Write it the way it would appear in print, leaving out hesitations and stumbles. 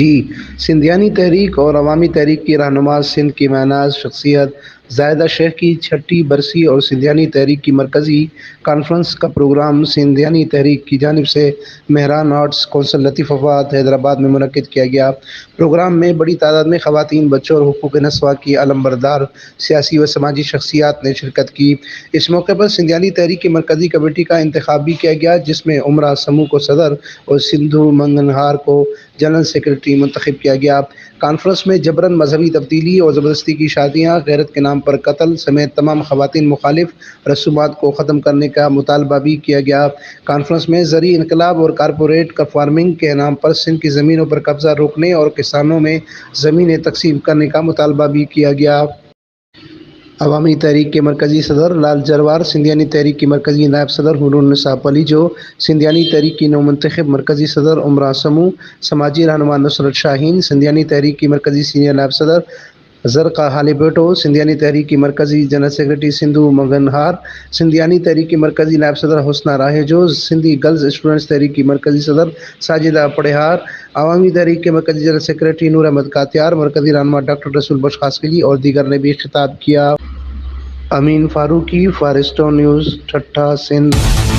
جی، سندھیانی تحریک اور عوامی تحریک کی رہنما، سندھ کی معناز شخصیت زاہدہ شیخ کی چھٹی برسی اور سندھیانی تحریک کی مرکزی کانفرنس کا پروگرام سندھیانی تحریک کی جانب سے مہران آرٹس کونسل لطیف آباد حیدرآباد میں منعقد کیا گیا۔ پروگرام میں بڑی تعداد میں خواتین، بچوں اور حقوق نسواں کی علمبردار سیاسی و سماجی شخصیات نے شرکت کی۔ اس موقع پر سندھیانی تحریک کی مرکزی کمیٹی کا انتخاب بھی کیا گیا، جس میں امراء سموہ کو صدر اور سندھو منگنہار کو جنرل سیکرٹری منتخب کیا گیا۔ کانفرنس میں جبراً مذہبی تبدیلی اور زبردستی کی شادیاں، غیرت کے نام پر قتل سمیت تمام خواتین مخالف رسومات کو ختم کرنے کا مطالبہ بھی کیا گیا۔ کانفرنس میں زرعی انقلاب اور کارپوریٹ فارمنگ کے نام پر سندھ کی زمینوں پر قبضہ روکنے اور کسانوں میں زمینیں تقسیم کرنے کا مطالبہ بھی کیا گیا۔ عوامی تحریک کے مرکزی صدر لال جروار، سندھیانی تحریک کی مرکزی نائب صدر حور النساء پلیجو، سندھیانی تحریک کی نومنتخب مرکزی صدر امراء سموہ، سماجی رہنما نصرت شاہین، سندھیانی تحریک کی مرکزی سینئر نائب صدر زرقا ہالیپیٹو، سندھیانی تحریک کی مرکزی جنرل سیکرٹری سندھو منگنہار، سندھیانی تحریک کی مرکزی نائب صدر حسنہ راہیجو، سندھی گرلز اسٹوڈنٹس تحریک کی مرکزی صدر ساجدہ پڑہیار، عوامی تحریک کے مرکزی جنرل سیکرٹری نور احمد کاتیار، مرکزی رہنما ڈاکٹر رسول بخش قاسقلی اور دیگر نے بھی خطاب کیا۔ امین فاروقی، فارسٹو نیوز، ٹھٹہ، سندھ۔